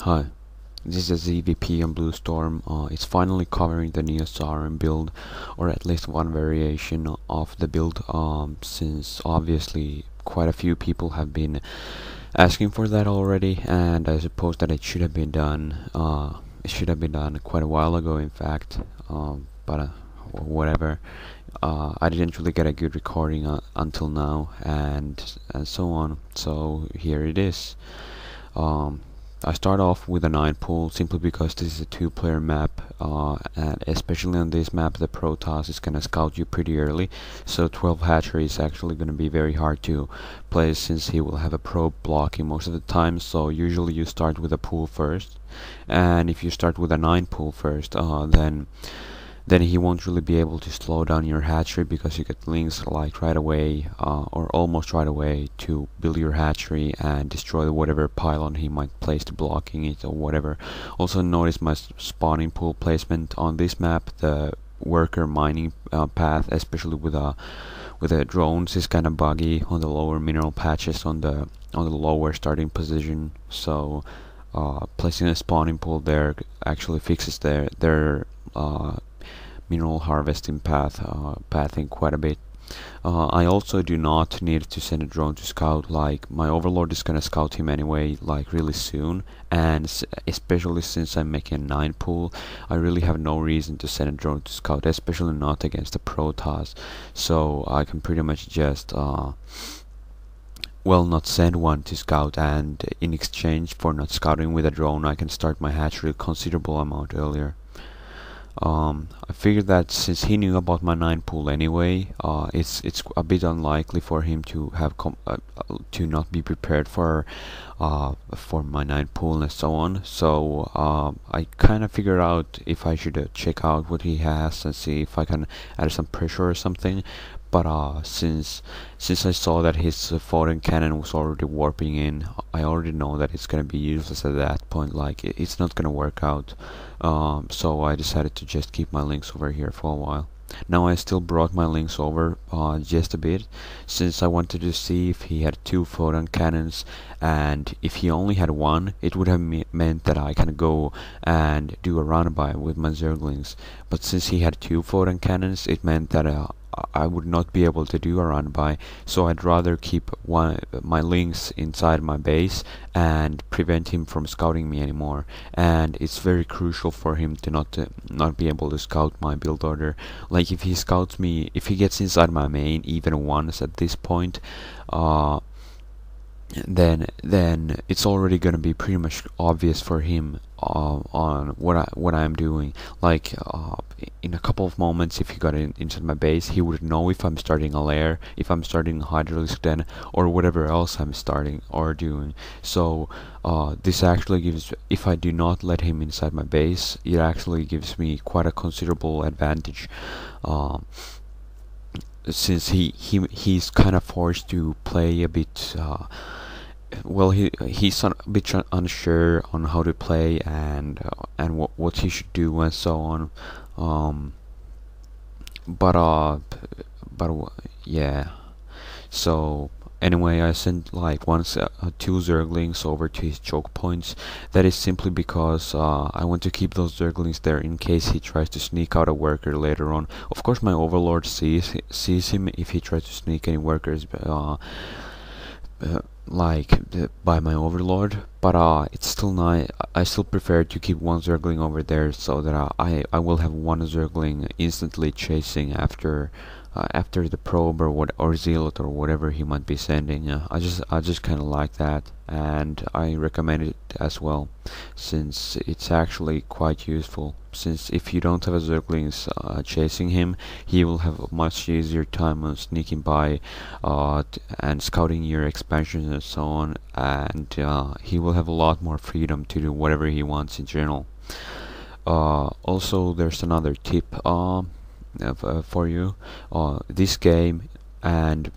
Hi, this is ZvP on Blue Storm. It's finally covering the Neo Sauron build, or at least one variation of the build, since obviously quite a few people have been asking for that already, and I suppose that it should have been done. It should have been done quite a while ago, in fact. But whatever. I didn't really get a good recording until now, and so on. So here it is. Um, I start off with a 9 pool simply because this is a 2-player map, and especially on this map the Protoss is gonna scout you pretty early, so 12 hatchery is actually gonna be very hard to play since he will have a probe blocking most of the time. So usually you start with a pool first, and if you start with a 9 pool first, then he won't really be able to slow down your hatchery because you get links like right away, or almost right away, to build your hatchery and destroy whatever pylon he might place to blocking it or whatever. Also notice my spawning pool placement on this map. The worker mining path, especially with the drones, is kind of buggy on the lower mineral patches on the lower starting position. So placing a spawning pool there actually fixes their mineral harvesting pathing quite a bit. I also do not need to send a drone to scout. Like, my overlord is gonna scout him anyway, like really soon, and especially since I'm making a 9 pool, I really have no reason to send a drone to scout, especially not against the Protoss. So I can pretty much just well, not send one to scout, and in exchange for not scouting with a drone I can start my hatchery a considerable amount earlier. I figured that since he knew about my 9 pool anyway, it's a bit unlikely for him to have to not be prepared for my 9 pool and so on. So I kind of figured out if I should check out what he has and see if I can add some pressure or something. But since I saw that his photon cannon was already warping in, I already know that it's gonna be useless at that point. Like, it's not gonna work out. So I decided to just keep my links over here for a while. Now I still brought my links over just a bit, since I wanted to see if he had 2 photon cannons, and if he only had 1, it would have meant that I can go and do a run-by with my Zerglings. But since he had 2 photon cannons, it meant that I would not be able to do a run-by, so I'd rather keep my links inside my base and prevent him from scouting me anymore. And it's very crucial for him to not be able to scout my build order. Like, if he scouts me, if he gets inside my main even once at this point, then it's already gonna be pretty much obvious for him on what I'm doing. Like, in a couple of moments, if he got into my base, he would know if I'm starting a lair, if I'm starting a hydraulic den, or whatever else I'm starting or doing. So this actually gives, if I do not let him inside my base, it actually gives me quite a considerable advantage. Since he's kind of forced to play a bit. Well, he's a bit unsure on how to play and what he should do and so on. Yeah. So anyway, I sent like once 2 Zerglings over to his choke points. That is simply because I want to keep those Zerglings there in case he tries to sneak out a worker later on. Of course, my overlord sees him if he tries to sneak any workers. By my overlord, but it's still nice. I still prefer to keep 1 Zergling over there, so that I will have 1 Zergling instantly chasing after the probe or zealot or whatever he might be sending. I just kind of like that, and I recommend it as well, since it's actually quite useful. Since if you don't have a Zerglings chasing him, he will have a much easier time on sneaking by and scouting your expansions and so on, and he will have a lot more freedom to do whatever he wants in general. Also, there's another tip for you. This game and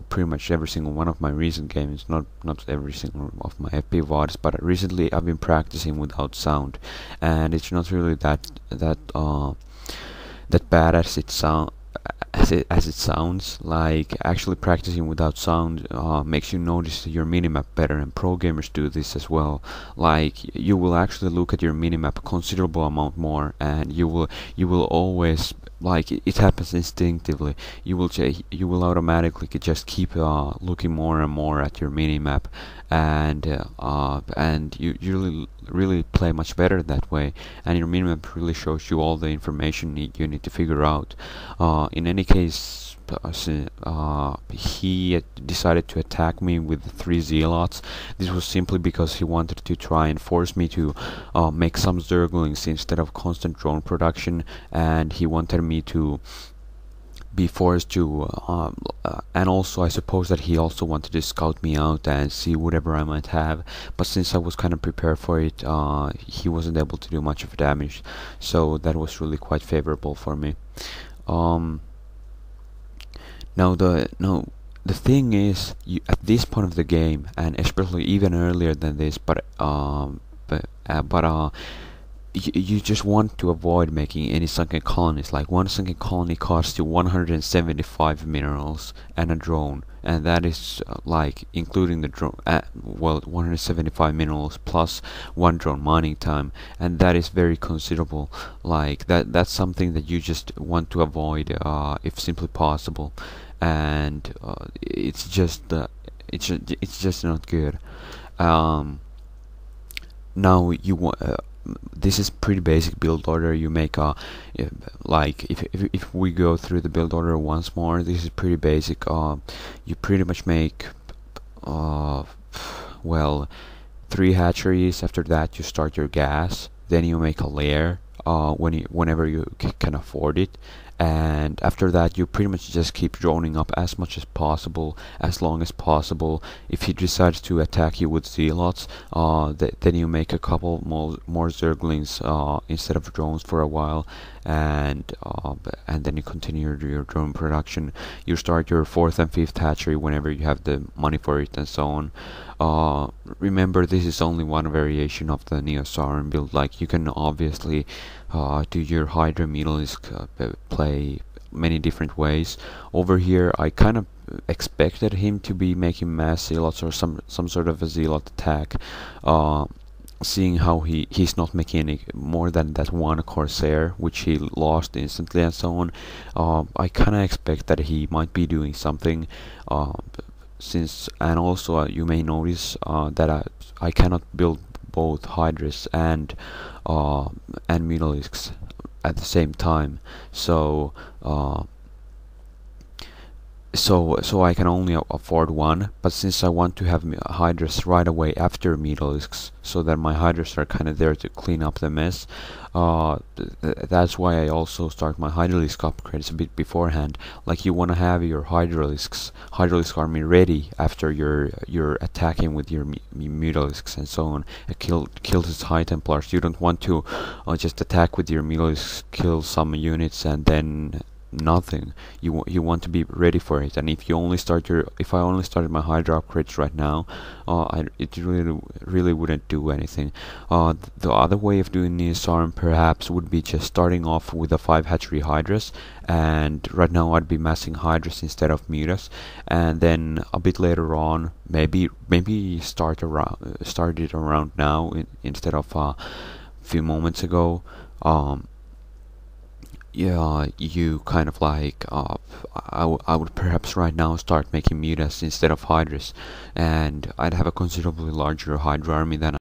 pretty much every single one of my recent games, not every single of my FPVODs, but recently I've been practicing without sound, and it's not really that bad as it sounds. Like actually practicing without sound makes you notice your minimap better, and pro gamers do this as well. Like you will actually look at your minimap a considerable amount more, and you will always, like it happens instinctively. You will automatically just keep looking more and more at your minimap, and you really play much better that way, and your minimap really shows you all the information you need to figure out. In any case, he decided to attack me with 3 zealots. This was simply because he wanted to try and force me to make some zerglings instead of constant drone production, and he wanted me to be forced to and also I suppose that he also wanted to scout me out and see whatever I might have, but since I was kind of prepared for it, he wasn't able to do much of damage, so that was really quite favorable for me. Now the thing is, at this point of the game, and especially even earlier than this, you just want to avoid making any sunken colonies. Like one sunken colony costs you 175 minerals and a drone, and that is like including the drone, well, 175 minerals plus 1 drone mining time, and that is very considerable. Like that's something that you just want to avoid if simply possible, and it's just not good. Now you want this is pretty basic build order. You make a like if we go through the build order once more, this is pretty basic. You pretty much make well, 3 hatcheries. After that you start your gas, then you make a lair whenever you can afford it, and after that you pretty much just keep droning up as much as possible, as long as possible. If he decides to attack you with zealots, then you make a couple more zerglings instead of drones for a while, and then you continue your drone production. You start your 4th and 5th hatchery whenever you have the money for it, and so on. Remember, this is only one variation of the Neo Sauron build. Like you can obviously do your Hydra Mutalisk play many different ways. Over here I kind of expected him to be making mass zealots or some sort of a zealot attack, seeing how he's not making any more than that 1 Corsair, which he lost instantly, and so on. I kind of expect that he might be doing something, and also you may notice that I cannot build both Hydras and Mutalisks at the same time, so I can only afford 1, but since I want to have Hydras right away after Mutalisks, so that my Hydras are kind of there to clean up the mess, that's why I also start my Hydralisk upgrades a bit beforehand. Like you want to have your Hydralisk army ready after you're attacking with your Mutalisks and so on. Kill his High Templars. You don't want to just attack with your Mutalisks, kill some units, and then nothing. You want to be ready for it. And if I only started my Hydra upgrades right now, it really wouldn't do anything. The other way of doing this perhaps would be just starting off with a 5 hatchery Hydras, and right now I'd be massing Hydras instead of Mutas, and then a bit later on maybe start it around now instead of a few moments ago. Yeah, you kind of like I would perhaps right now start making Mutas instead of Hydras, and I'd have a considerably larger Hydra army than